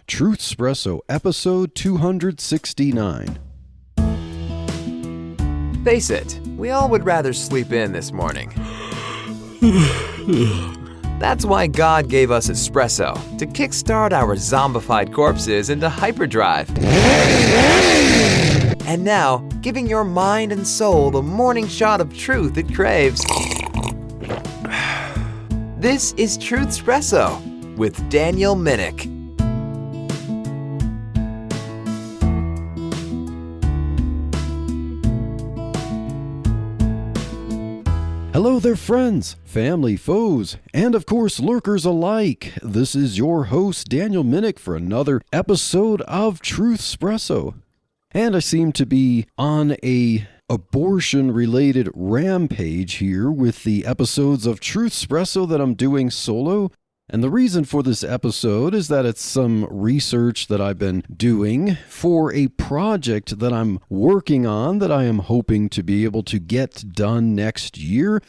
Truth Espresso, episode 269. Face it, we all would rather sleep in this morning. That's why God gave us espresso, to kickstart our zombified corpses into hyperdrive. And now, giving your mind and soul the morning shot of truth it craves. This is Truth Espresso with Daniel Minnick. Hello there, friends, family, foes, and of course, lurkers alike. This is your host, Daniel Minnick, for another episode of Truth Espresso. And I seem to be on a abortion-related rampage here with the episodes of Truth Espresso that I'm doing solo. And the reason for this episode is that it's some research that I've been doing for a project that I'm working on that I am hoping to be able to get done next year.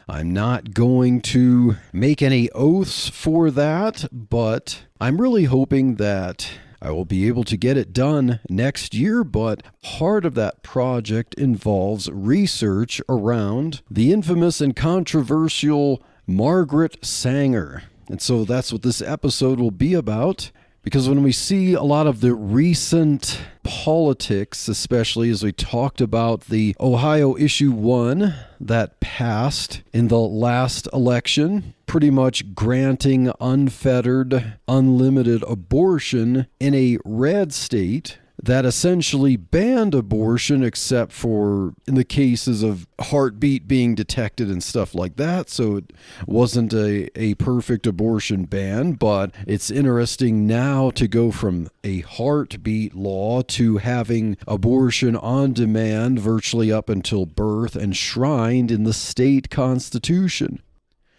I'm not going to make any oaths for that, but I'm really hoping that I will be able to get it done next year, but part of that project involves research around the infamous and controversial Margaret Sanger. And so that's what this episode will be about, because when we see a lot of the recent politics, especially as we talked about the Ohio Issue 1 that passed in the last election, pretty much granting unfettered, unlimited abortion in a red state that essentially banned abortion except for in the cases of heartbeat being detected and stuff like that. So it wasn't a perfect abortion ban, but it's interesting now to go from a heartbeat law to having abortion on demand virtually up until birth enshrined in the state constitution.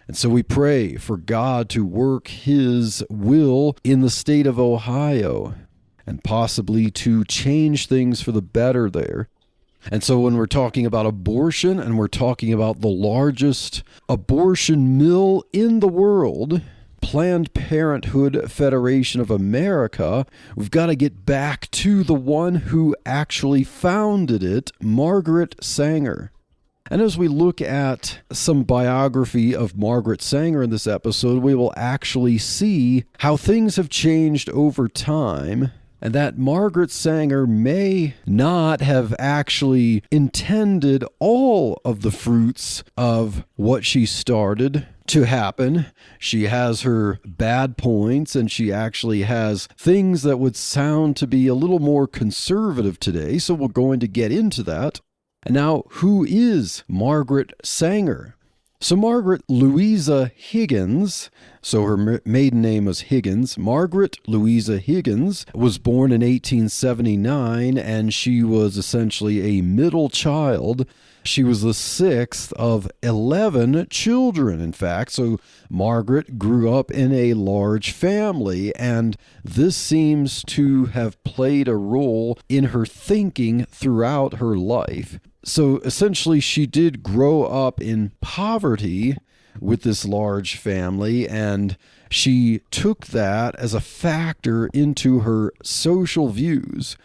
And so we pray for God to work His will in the state of Ohio, and possibly to change things for the better there. And so when we're talking about abortion, and we're talking about the largest abortion mill in the world, Planned Parenthood Federation of America, we've got to get back to the one who actually founded it, Margaret Sanger. And as we look at some biography of Margaret Sanger in this episode, we will actually see how things have changed over time, and that Margaret Sanger may not have actually intended all of the fruits of what she started to happen. She has her bad points, and she actually has things that would sound to be a little more conservative today, so we're going to get into that. And now, who is Margaret Sanger? So Margaret Louisa Higgins, so her maiden name was Higgins, Margaret Louisa Higgins was born in 1879, and she was essentially a middle child. She was the sixth of 11 children, in fact. So Margaret grew up in a large family, and this seems to have played a role in her thinking throughout her life. So essentially, she did grow up in poverty with this large family, and she took that as a factor into her social views.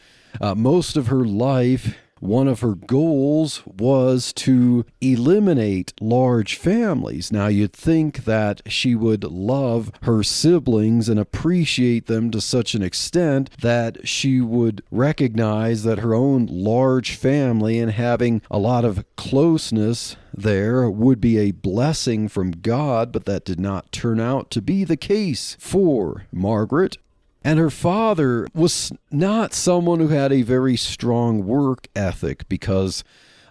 Most of her life, one of her goals was to eliminate large families. Now, you'd think that she would love her siblings and appreciate them to such an extent that she would recognize that her own large family and having a lot of closeness there would be a blessing from God, but that did not turn out to be the case for Margaret. And her father was not someone who had a very strong work ethic, because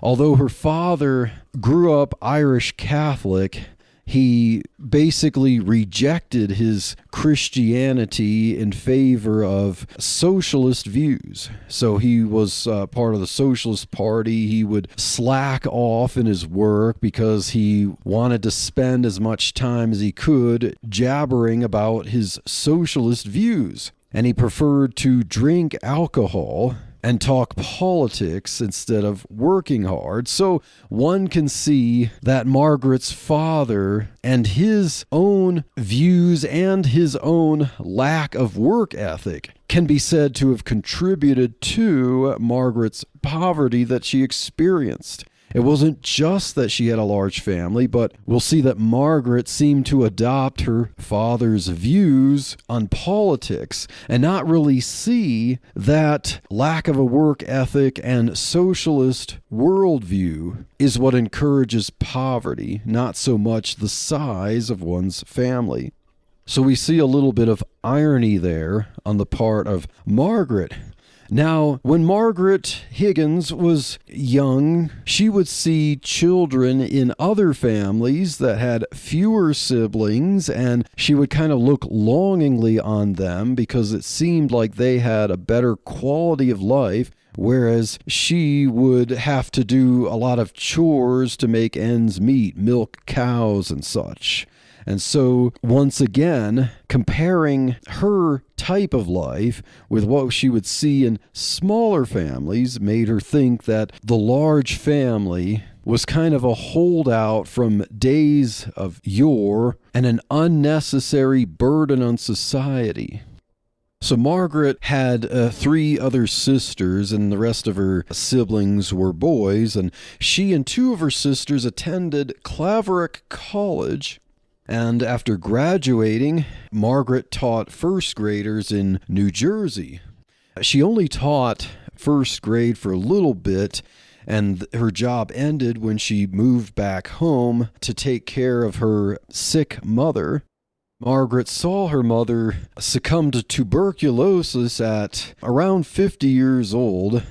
although her father grew up Irish Catholic, he basically rejected his Christianity in favor of socialist views. So he was part of the Socialist Party. He would slack off in his work because he wanted to spend as much time as he could jabbering about his socialist views. And he preferred to drink alcohol and talk politics instead of working hard. So one can see that Margaret's father and his own views and his own lack of work ethic can be said to have contributed to Margaret's poverty that she experienced. It wasn't just that she had a large family, but we'll see that Margaret seemed to adopt her father's views on politics and not really see that lack of a work ethic and socialist worldview is what encourages poverty, not so much the size of one's family. So we see a little bit of irony there on the part of Margaret. Now, when Margaret Higgins was young, she would see children in other families that had fewer siblings, and she would kind of look longingly on them because it seemed like they had a better quality of life, whereas she would have to do a lot of chores to make ends meet, milk cows and such. And so, once again, comparing her type of life with what she would see in smaller families made her think that the large family was kind of a holdout from days of yore and an unnecessary burden on society. So Margaret had 3 other sisters, and the rest of her siblings were boys, and she and 2 of her sisters attended Claverick College. And after graduating, Margaret taught first graders in New Jersey. She only taught first grade for a little bit, and her job ended when she moved back home to take care of her sick mother. Margaret saw her mother succumb to tuberculosis at around 50 years old.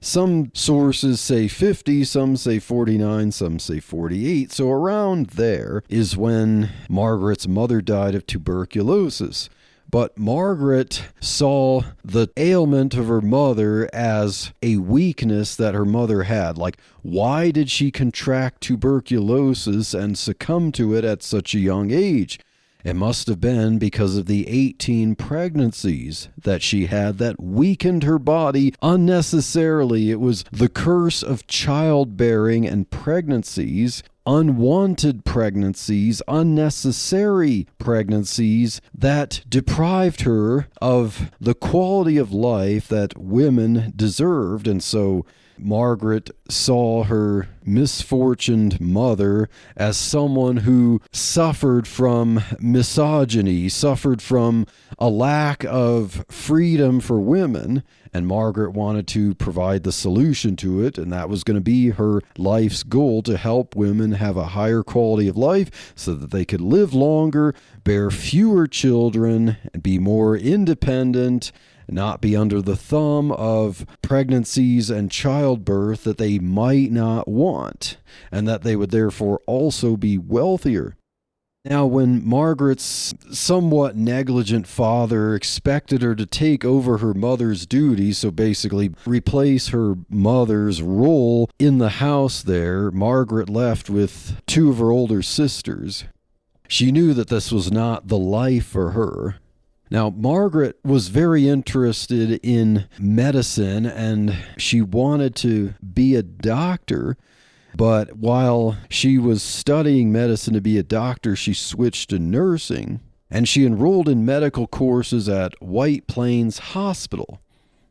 Some sources say 50, some say 49, some say 48. So around there is when Margaret's mother died of tuberculosis. But Margaret saw the ailment of her mother as a weakness that her mother had. Like, why did she contract tuberculosis and succumb to it at such a young age? It must have been because of the 18 pregnancies that she had that weakened her body unnecessarily. It was the curse of childbearing and pregnancies, unwanted pregnancies, unnecessary pregnancies that deprived her of the quality of life that women deserved. And so Margaret saw her misfortuned mother as someone who suffered from misogyny, suffered from a lack of freedom for women, and Margaret wanted to provide the solution to it, and that was going to be her life's goal, to help women have a higher quality of life so that they could live longer, bear fewer children, and be more independent, not be under the thumb of pregnancies and childbirth that they might not want, and that they would therefore also be wealthier. Now, when Margaret's somewhat negligent father expected her to take over her mother's duties, so basically replace her mother's role in the house there, Margaret left with 2 of her older sisters. She knew that this was not the life for her. Now, Margaret was very interested in medicine, and she wanted to be a doctor. But while she was studying medicine to be a doctor, she switched to nursing, and she enrolled in medical courses at White Plains Hospital.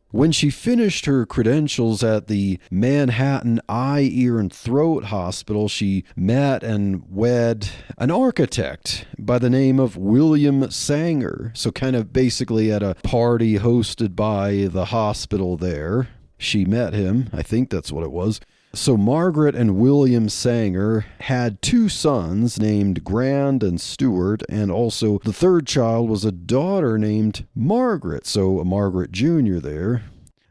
When she finished her credentials at the Manhattan Eye, Ear, and Throat Hospital, she met and wed an architect by the name of William Sanger. So kind of basically at a party hosted by the hospital there, she met him. I think that's what it was. So Margaret and William Sanger had 2 sons named Grand and Stuart, and also the 3rd child was a daughter named Margaret, so a Margaret Jr. there.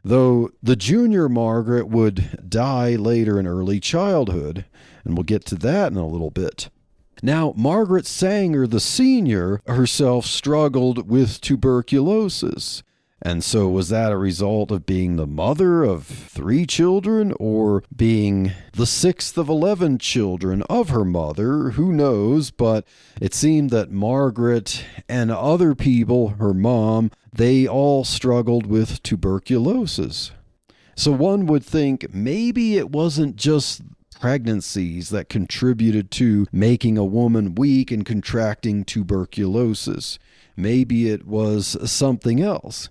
Though the junior Margaret would die later in early childhood, and we'll get to that in a little bit. Now, Margaret Sanger, the senior, herself struggled with tuberculosis. And so was that a result of being the mother of 3 children, or being the 6th of 11 children of her mother? Who knows? But it seemed that Margaret and other people, her mom, they all struggled with tuberculosis. So one would think maybe it wasn't just pregnancies that contributed to making a woman weak and contracting tuberculosis. Maybe it was something else.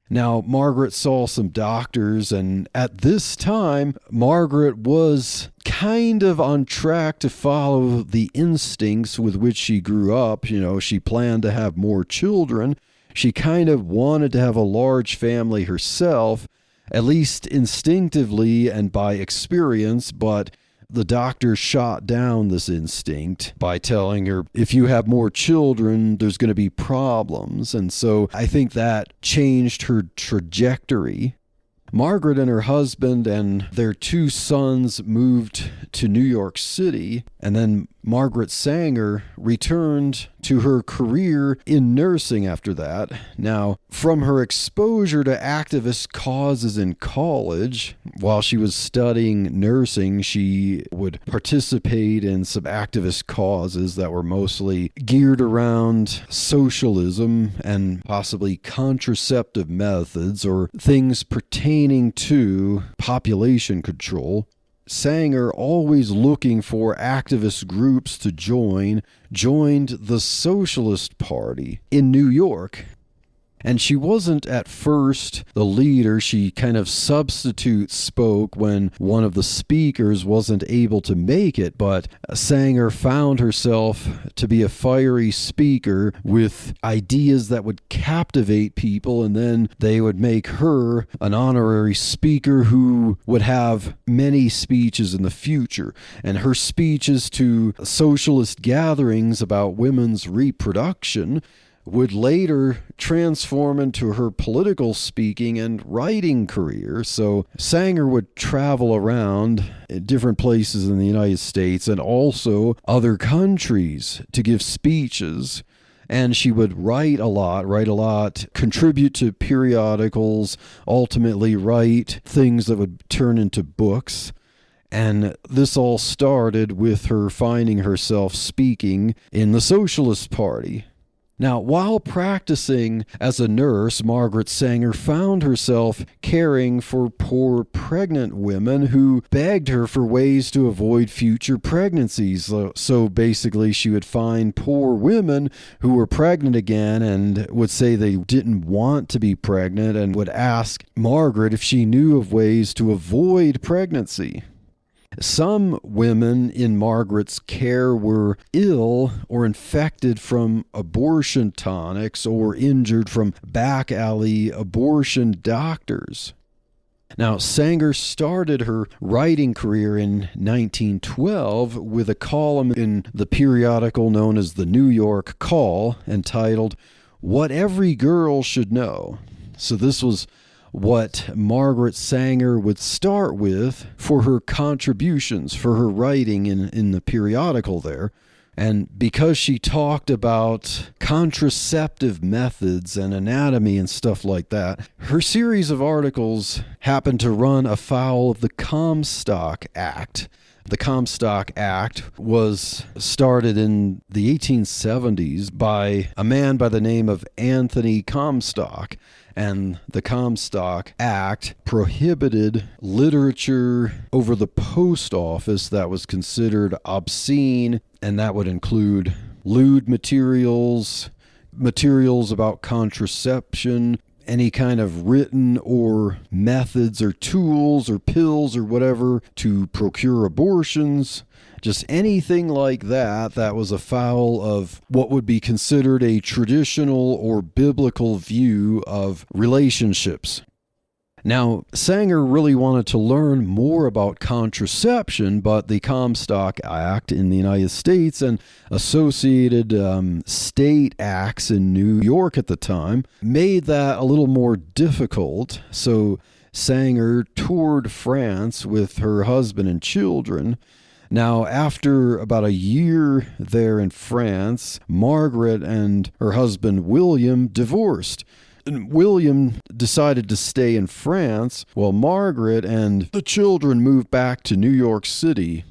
Now, Margaret saw some doctors, and at this time, Margaret was kind of on track to follow the instincts with which she grew up. She planned to have more children. She kind of wanted to have a large family herself, at least instinctively and by experience, but the doctor shot down this instinct by telling her, if you have more children, there's going to be problems. And so I think that changed her trajectory. Margaret and her husband and their 2 sons moved to New York City, and then Margaret Sanger returned to her career in nursing after that. Now, from her exposure to activist causes in college, while she was studying nursing, she would participate in some activist causes that were mostly geared around socialism and possibly contraceptive methods or things pertaining to population control. Sanger, always looking for activist groups to joined the Socialist Party in New York. And she wasn't at first the leader. She kind of substitute spoke when one of the speakers wasn't able to make it, but Sanger found herself to be a fiery speaker with ideas that would captivate people, and then they would make her an honorary speaker who would have many speeches in the future. And her speeches to socialist gatherings about women's reproduction would later transform into her political speaking and writing career. So Sanger would travel around different places in the United States and also other countries to give speeches. And she would write a lot, contribute to periodicals, ultimately write things that would turn into books. And this all started with her finding herself speaking in the Socialist Party. Now, while practicing as a nurse, Margaret Sanger found herself caring for poor pregnant women who begged her for ways to avoid future pregnancies. So basically, she would find poor women who were pregnant again and would say they didn't want to be pregnant and would ask Margaret if she knew of ways to avoid pregnancy. Some women in Margaret's care were ill or infected from abortion tonics or injured from back alley abortion doctors. Now, Sanger started her writing career in 1912 with a column in the periodical known as the New York Call entitled, "What Every Girl Should Know." So this was what Margaret Sanger would start with for her contributions, for her writing in the periodical there. And because she talked about contraceptive methods and anatomy and stuff like that, her series of articles happened to run afoul of the Comstock Act. The Comstock Act was started in the 1870s by a man by the name of Anthony Comstock. And the Comstock Act prohibited literature over the post office that was considered obscene, and that would include lewd materials, materials about contraception, any kind of written or methods or tools or pills or whatever to procure abortions. Just anything like that was afoul of what would be considered a traditional or biblical view of relationships. Now, Sanger really wanted to learn more about contraception, but the Comstock Act in the United States and associated state acts in New York at the time made that a little more difficult. So Sanger toured France with her husband and children. Now, after about a year there in France, Margaret and her husband William divorced. And William decided to stay in France while Margaret and the children moved back to New York City.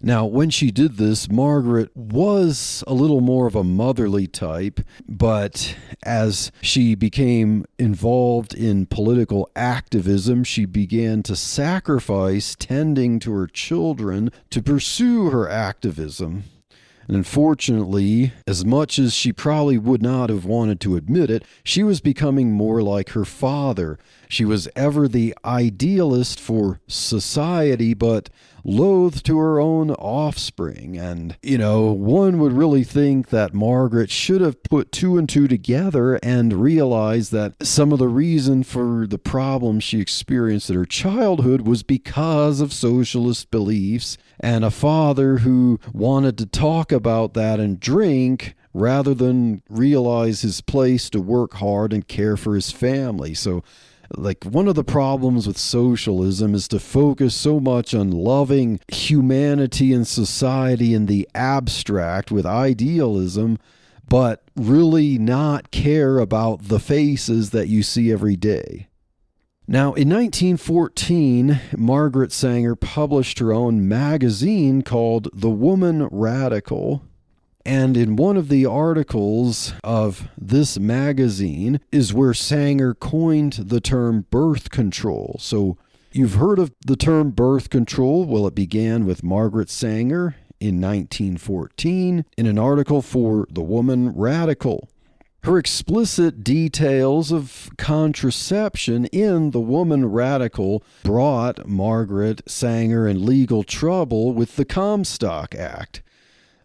Now, when she did this, Margaret was a little more of a motherly type, but as she became involved in political activism, she began to sacrifice tending to her children to pursue her activism. And unfortunately, as much as she probably would not have wanted to admit it, she was becoming more like her father. She was ever the idealist for society, but loath to her own offspring. And, one would really think that Margaret should have put two and two together and realized that some of the reason for the problems she experienced in her childhood was because of socialist beliefs and a father who wanted to talk about that and drink rather than realize his place to work hard and care for his family. So, one of the problems with socialism is to focus so much on loving humanity and society in the abstract with idealism, but really not care about the faces that you see every day. Now, in 1914, Margaret Sanger published her own magazine called The Woman Radical. And in one of the articles of this magazine is where Sanger coined the term birth control. So you've heard of the term birth control. Well, it began with Margaret Sanger in 1914 in an article for The Woman Radical. Her explicit details of contraception in The Woman Radical brought Margaret Sanger in legal trouble with the Comstock Act.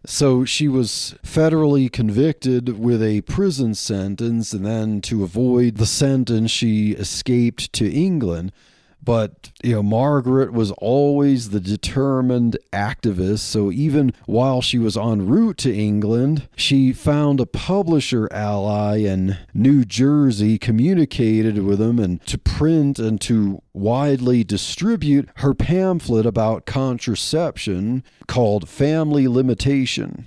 So she was federally convicted with a prison sentence, and then to avoid the sentence, she escaped to England. But, Margaret was always the determined activist. So even while she was en route to England, she found a publisher ally in New Jersey, communicated with him, and to print and to widely distribute her pamphlet about contraception called Family Limitation.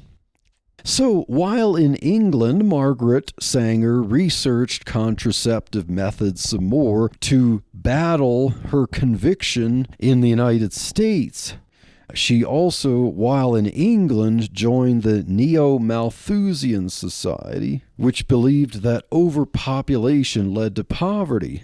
So while in England, Margaret Sanger researched contraceptive methods some more to battle her conviction in the United States. She also, while in England, joined the Neo-Malthusian Society, which believed that overpopulation led to poverty.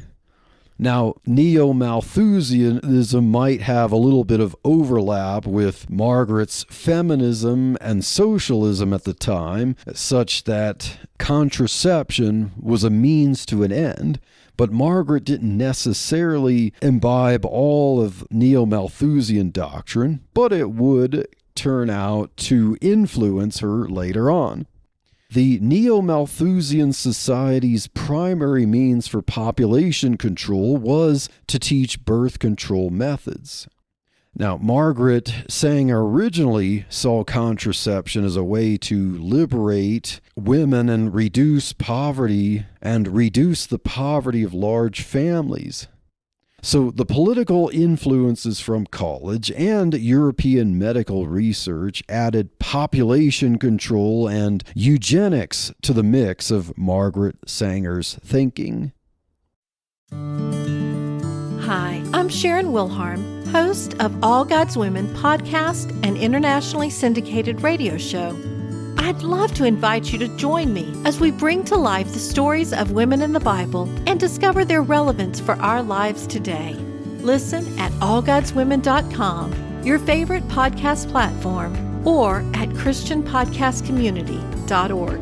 Now, Neo-Malthusianism might have a little bit of overlap with Margaret's feminism and socialism at the time, such that contraception was a means to an end, but Margaret didn't necessarily imbibe all of Neo-Malthusian doctrine, but it would turn out to influence her later on. The Neo-Malthusian Society's primary means for population control was to teach birth control methods. Now, Margaret Sanger originally saw contraception as a way to liberate women and reduce poverty and reduce the poverty of large families. So the political influences from college and European medical research added population control and eugenics to the mix of Margaret Sanger's thinking. Hi, I'm Sharon Wilharm, host of All God's Women podcast and internationally syndicated radio show. I'd love to invite you to join me as we bring to life the stories of women in the Bible and discover their relevance for our lives today. Listen at allgodswomen.com, your favorite podcast platform, or at christianpodcastcommunity.org.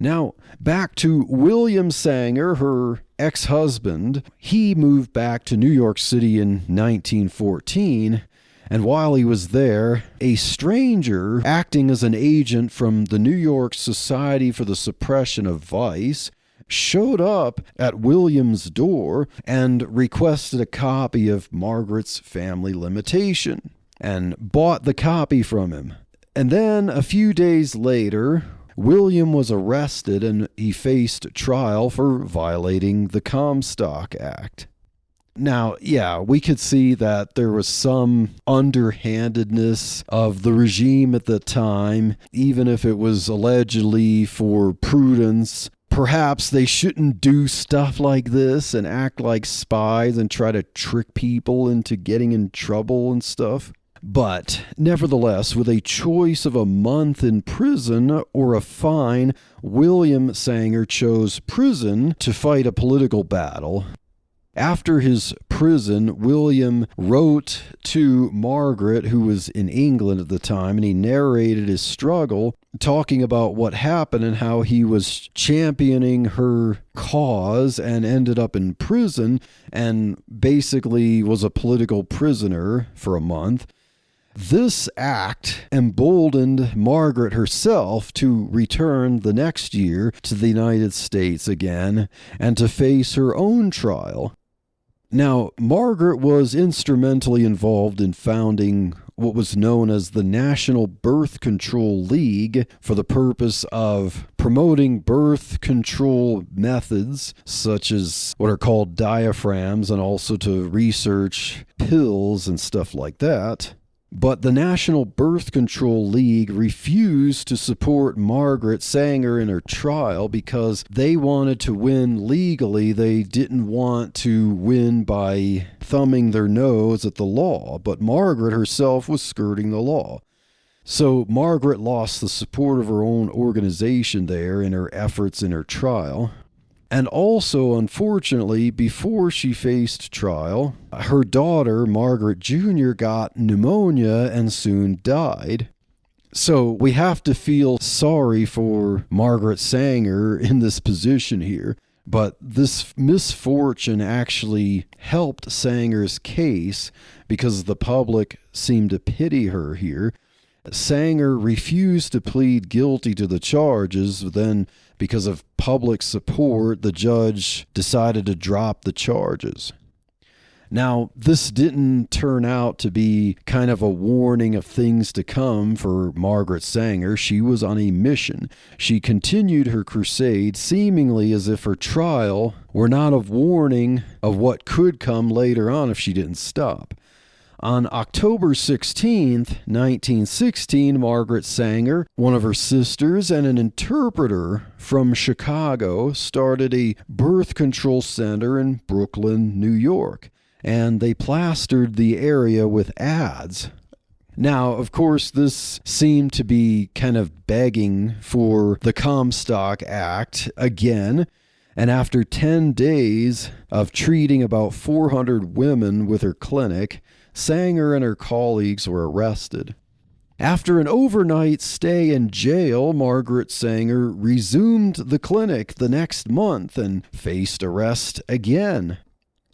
Now, back to William Sanger, her ex-husband. He moved back to New York City in 1914. And while he was there, a stranger acting as an agent from the New York Society for the Suppression of Vice showed up at William's door and requested a copy of Margaret's Family Limitation and bought the copy from him. And then a few days later, William was arrested and he faced trial for violating the Comstock Act. Now, yeah, we could see that there was some underhandedness of the regime at the time, even if it was allegedly for prudence. perhaps they shouldn't do stuff like this and act like spies and try to trick people into getting in trouble and stuff. But nevertheless, with a choice of a month in prison or a fine, William Sanger chose prison to fight a political battle. After his prison, William wrote to Margaret, who was in England at the time, and he narrated his struggle, talking about what happened and how he was championing her cause and ended up in prison and basically was a political prisoner for a month. This act emboldened Margaret herself to return the next year to the United States again and to face her own trial. Now, Margaret was instrumentally involved in founding what was known as the National Birth Control League for the purpose of promoting birth control methods such as what are called diaphragms, and also to research pills and stuff like that. But the National Birth Control League refused to support Margaret Sanger in her trial because they wanted to win legally. They didn't want to win by thumbing their nose at the law, but Margaret herself was skirting the law. So Margaret lost the support of her own organization there in her efforts in her trial. And also, unfortunately, before she faced trial, her daughter, Margaret Jr., got pneumonia and soon died. So we have to feel sorry for Margaret Sanger in this position here. But this misfortune actually helped Sanger's case because the public seemed to pity her here. Sanger refused to plead guilty to the charges. Then, because of public support, the judge decided to drop the charges. Now, this didn't turn out to be kind of a warning of things to come for Margaret Sanger. She was on a mission. She continued her crusade, seemingly as if her trial were not a warning of what could come later on if she didn't stop. On October 16th, 1916, Margaret Sanger, one of her sisters, and an interpreter from Chicago started a birth control center in Brooklyn, New York, and they plastered the area with ads. Now, of course, this seemed to be kind of begging for the Comstock Act again. And after 10 days of treating about 400 women with her clinic, Sanger and her colleagues were arrested. After an overnight stay in jail, Margaret Sanger resumed the clinic the next month and faced arrest again.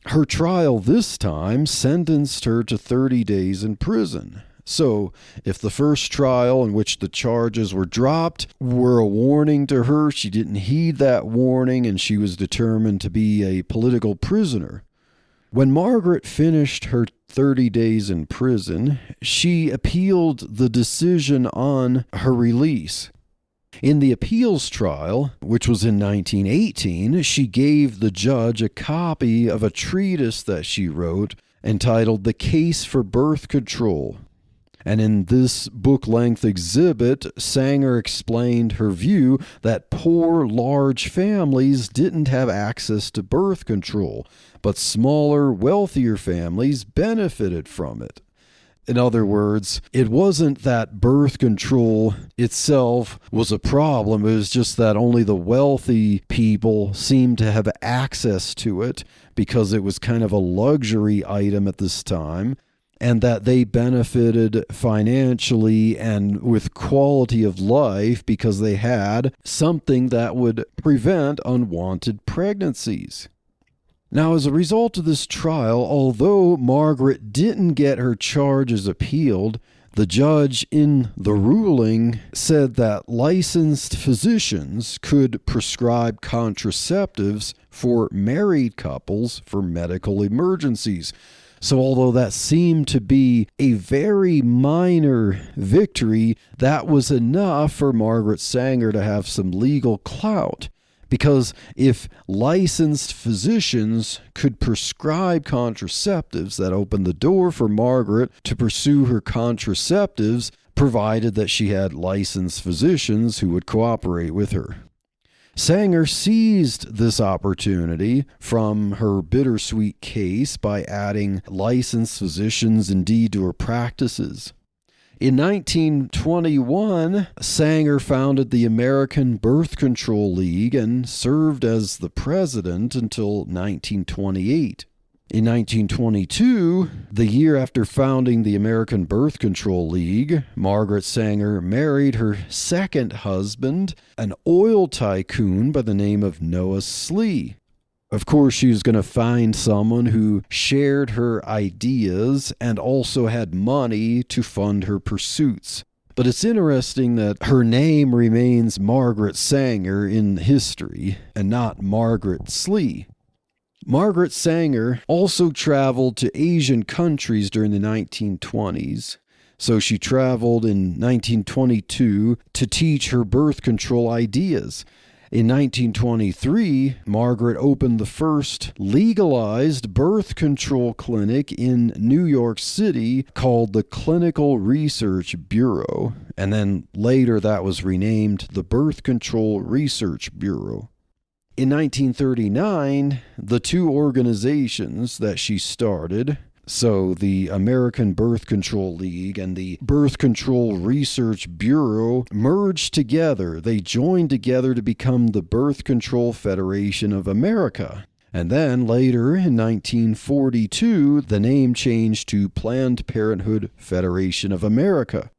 Her trial this time sentenced her to 30 days in prison. So, if the first trial in which the charges were dropped were a warning to her, she didn't heed that warning and she was determined to be a political prisoner. When Margaret finished her 30 days in prison, she appealed the decision on her release. In the appeals trial, which was in 1918, she gave the judge a copy of a treatise that she wrote entitled The Case for Birth Control. And in this book-length exhibit, Sanger explained her view that poor, large families didn't have access to birth control, but smaller, wealthier families benefited from it. In other words, it wasn't that birth control itself was a problem. It was just that only the wealthy people seemed to have access to it because it was kind of a luxury item at this time, and that they benefited financially and with quality of life because they had something that would prevent unwanted pregnancies. Now, as a result of this trial, although Margaret didn't get her charges appealed, the judge in the ruling said that licensed physicians could prescribe contraceptives for married couples for medical emergencies. So although that seemed to be a very minor victory, that was enough for Margaret Sanger to have some legal clout. Because if licensed physicians could prescribe contraceptives, that opened the door for Margaret to pursue her contraceptives, provided that she had licensed physicians who would cooperate with her. Sanger seized this opportunity from her bittersweet case by adding licensed physicians indeed to her practices. In 1921, Sanger founded the American Birth Control League and served as the president until 1928. In 1922, the year after founding the American Birth Control League, Margaret Sanger married her second husband, an oil tycoon by the name of Noah Slee. Of course, she was going to find someone who shared her ideas and also had money to fund her pursuits. But it's interesting that her name remains Margaret Sanger in history and not Margaret Slee. Margaret Sanger also traveled to Asian countries during the 1920s. So she traveled in 1922 to teach her birth control ideas. In 1923, Margaret opened the first legalized birth control clinic in New York City called the Clinical Research Bureau, and then later that was renamed the Birth Control Research Bureau. In 1939, the two organizations that she started, so the American Birth Control League and the Birth Control Research Bureau, merged together. They joined together to become the Birth Control Federation of America. And then later in 1942, the name changed to Planned Parenthood Federation of America.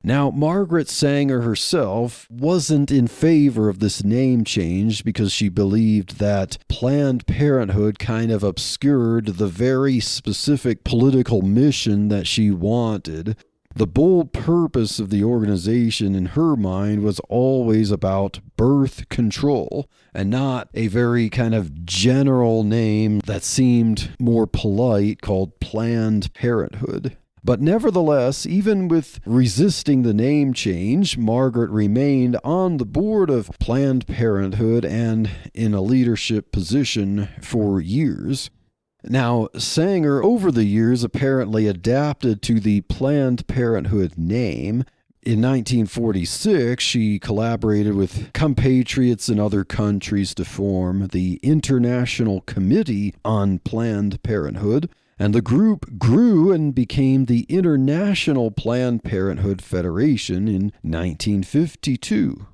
Now, Margaret Sanger herself wasn't in favor of this name change because she believed that Planned Parenthood kind of obscured the very specific political mission that she wanted. The bold purpose of the organization in her mind was always about birth control and not a very kind of general name that seemed more polite called Planned Parenthood. But nevertheless, even with resisting the name change, Margaret remained on the board of Planned Parenthood and in a leadership position for years. Now, Sanger, over the years, apparently adapted to the Planned Parenthood name. In 1946, she collaborated with compatriots in other countries to form the International Committee on Planned Parenthood. And the group grew and became the International Planned Parenthood Federation in 1952.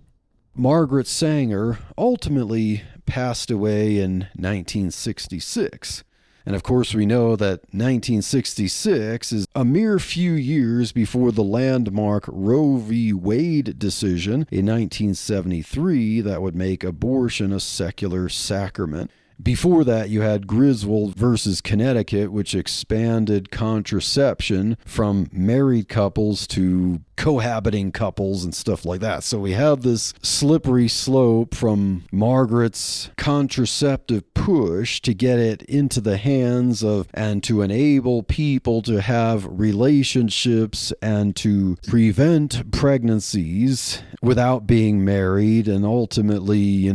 Margaret Sanger ultimately passed away in 1966. And of course, we know that 1966 is a mere few years before the landmark Roe v. Wade decision in 1973 that would make abortion a secular sacrament. Before that, you had Griswold versus Connecticut, which expanded contraception from married couples to cohabiting couples and stuff like that. So we have this slippery slope from Margaret's contraceptive push to get it into the hands of and to enable people to have relationships and to prevent pregnancies without being married. And ultimately,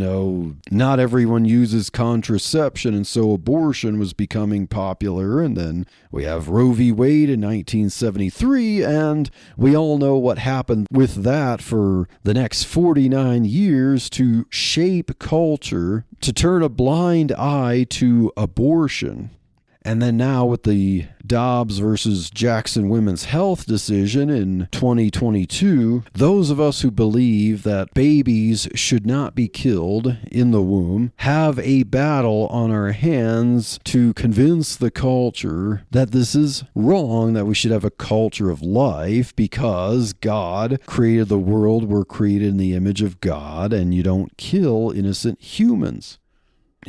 not everyone uses contraception, and so abortion was becoming popular. And then we have Roe v. Wade in 1973, and we all know what happened with that for the next 49 years to shape culture, to turn a blind eye to abortion. And then now with the Dobbs versus Jackson Women's Health decision in 2022, those of us who believe that babies should not be killed in the womb have a battle on our hands to convince the culture that this is wrong, that we should have a culture of life because God created the world. We're created in the image of God, and you don't kill innocent humans.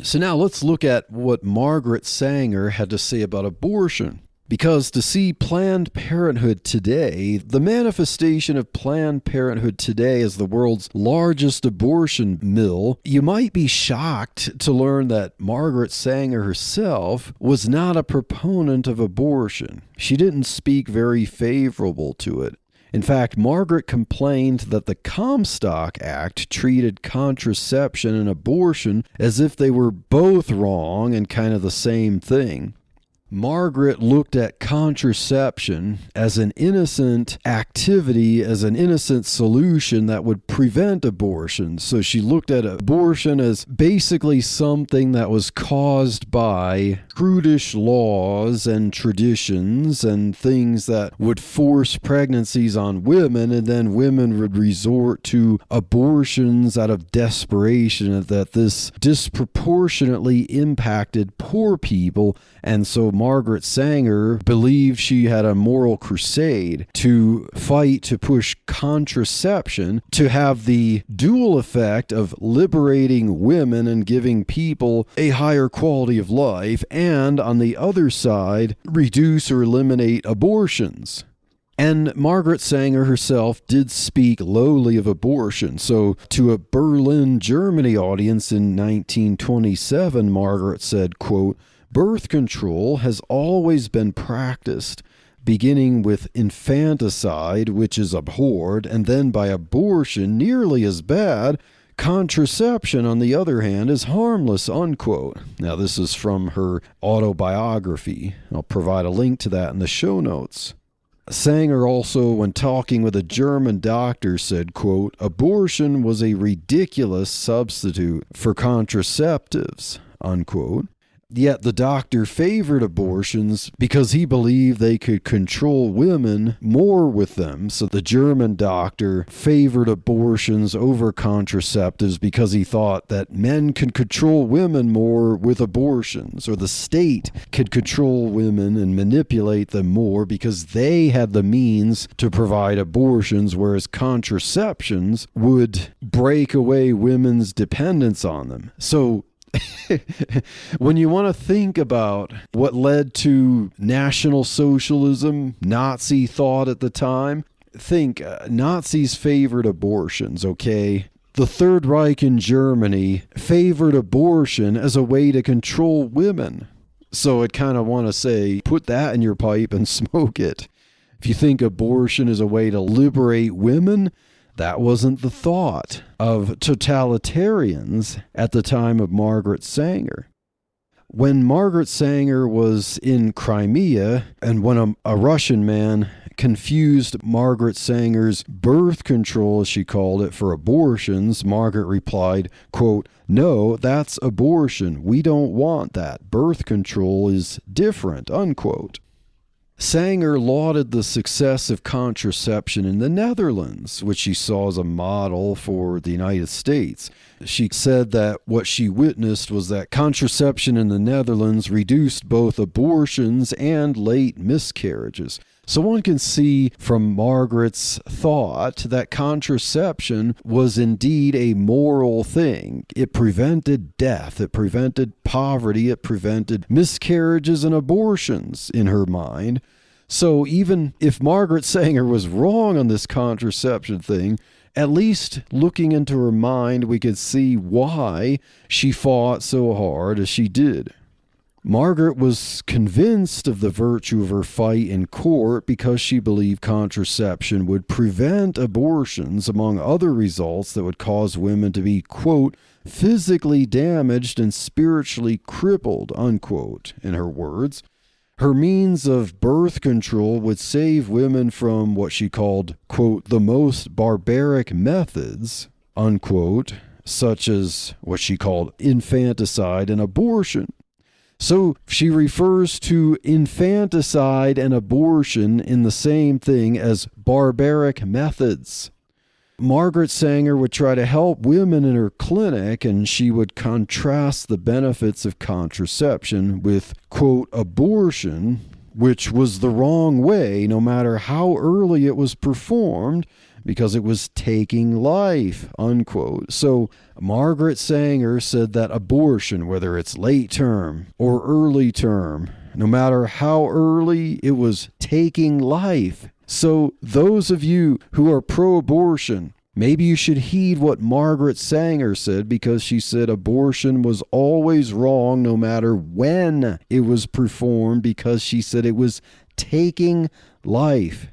So now let's look at what Margaret Sanger had to say about abortion. Because to see Planned Parenthood today, the manifestation of Planned Parenthood today as the world's largest abortion mill, you might be shocked to learn that Margaret Sanger herself was not a proponent of abortion. She didn't speak very favorable to it. In fact, Margaret complained that the Comstock Act treated contraception and abortion as if they were both wrong and kind of the same thing. Margaret looked at contraception as an innocent activity, as an innocent solution that would prevent abortion. So she looked at abortion as basically something that was caused by prudish laws and traditions and things that would force pregnancies on women, and then women would resort to abortions out of desperation, that this disproportionately impacted poor people. And so Margaret Sanger believed she had a moral crusade to fight to push contraception to have the dual effect of liberating women and giving people a higher quality of life, and on the other side, reduce or eliminate abortions. And Margaret Sanger herself did speak lowly of abortion. So to a Berlin, Germany audience in 1927, Margaret said, quote, "Birth control has always been practiced, beginning with infanticide, which is abhorred, and then by abortion, nearly as bad. Contraception, on the other hand, is harmless," unquote. Now, this is from her autobiography. I'll provide a link to that in the show notes. Sanger also, when talking with a German doctor, said, quote, "Abortion was a ridiculous substitute for contraceptives," unquote. Yet the doctor favored abortions because he believed they could control women more with them. So the German doctor favored abortions over contraceptives because he thought that men could control women more with abortions, or the state could control women and manipulate them more because they had the means to provide abortions, whereas contraceptions would break away women's dependence on them. So when you want to think about what led to National Socialism, Nazi thought at the time, think Nazis favored abortions, okay? The Third Reich in Germany favored abortion as a way to control women. So it kind of want to say, put that in your pipe and smoke it. If you think abortion is a way to liberate women, that wasn't the thought of totalitarians at the time of Margaret Sanger. When Margaret Sanger was in Crimea, and when a Russian man confused Margaret Sanger's birth control, as she called it, for abortions, Margaret replied, quote, "No, that's abortion. We don't want that. Birth control is different," unquote. Sanger lauded the success of contraception in the Netherlands, which she saw as a model for the United States. She said that what she witnessed was that contraception in the Netherlands reduced both abortions and late miscarriages. So one can see from Margaret's thought that contraception was indeed a moral thing. It prevented death, it prevented poverty, it prevented miscarriages and abortions in her mind. So even if Margaret Sanger was wrong on this contraception thing, at least looking into her mind, we could see why she fought so hard as she did. Margaret was convinced of the virtue of her fight in court because she believed contraception would prevent abortions, among other results that would cause women to be, quote, "physically damaged and spiritually crippled," unquote, in her words. Her means of birth control would save women from what she called, quote, "the most barbaric methods," unquote, such as what she called infanticide and abortion. So she refers to infanticide and abortion in the same thing as barbaric methods. Margaret Sanger would try to help women in her clinic, and she would contrast the benefits of contraception with, quote, "abortion," which was the wrong way no matter how early it was performed, because it was taking life, unquote. So Margaret Sanger said that abortion, whether it's late term or early term, no matter how early, it was taking life. So those of you who are pro-abortion, maybe you should heed what Margaret Sanger said, because she said abortion was always wrong no matter when it was performed, because she said it was taking life.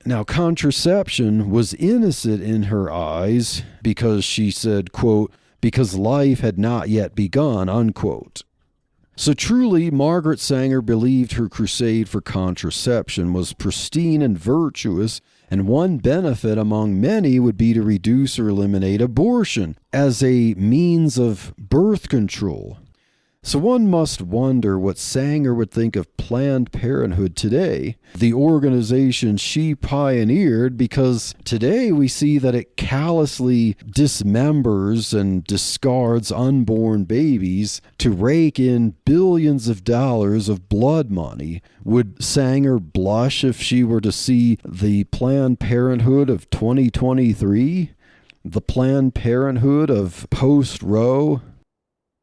Now, contraception was innocent in her eyes because she said, quote, "because life had not yet begun," unquote. So truly, Margaret Sanger believed her crusade for contraception was pristine and virtuous, and one benefit among many would be to reduce or eliminate abortion as a means of birth control. So one must wonder what Sanger would think of Planned Parenthood today, the organization she pioneered, because today we see that it callously dismembers and discards unborn babies to rake in billions of dollars of blood money. Would Sanger blush if she were to see the Planned Parenthood of 2023? The Planned Parenthood of post-Roe?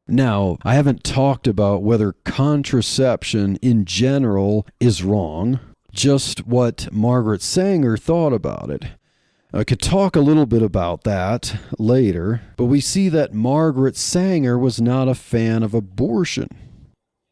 Now, I haven't talked about whether contraception in general is wrong, just what Margaret Sanger thought about it. I could talk a little bit about that later, but we see that Margaret Sanger was not a fan of abortion.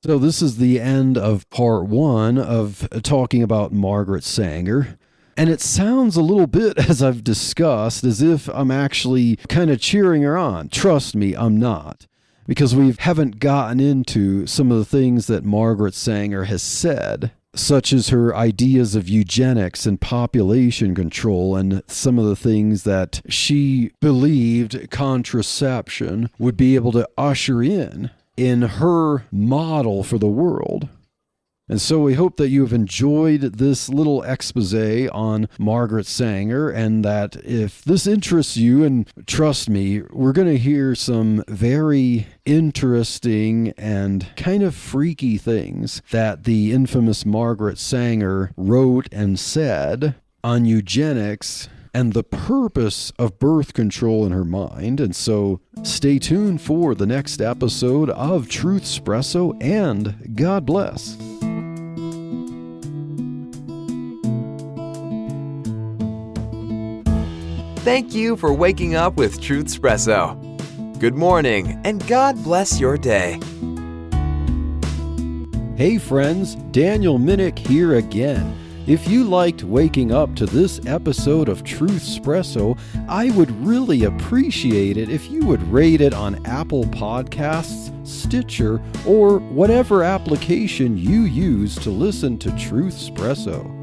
So this is the end of part 1 of talking about Margaret Sanger. And it sounds a little bit, as I've discussed, as if I'm actually kind of cheering her on. Trust me, I'm not. Because we haven't gotten into some of the things that Margaret Sanger has said, such as her ideas of eugenics and population control, and some of the things that she believed contraception would be able to usher in her model for the world. And so we hope that you have enjoyed this little expose on Margaret Sanger, and that if this interests you, and trust me, we're going to hear some very interesting and kind of freaky things that the infamous Margaret Sanger wrote and said on eugenics and the purpose of birth control in her mind. And so stay tuned for the next episode of Truth Espresso, and God bless. Thank you for waking up with Truth Espresso. Good morning, and God bless your day. Hey friends, Daniel Minnick here again. If you liked waking up to this episode of Truth Espresso, I would really appreciate it if you would rate it on Apple Podcasts, Stitcher, or whatever application you use to listen to Truth Espresso.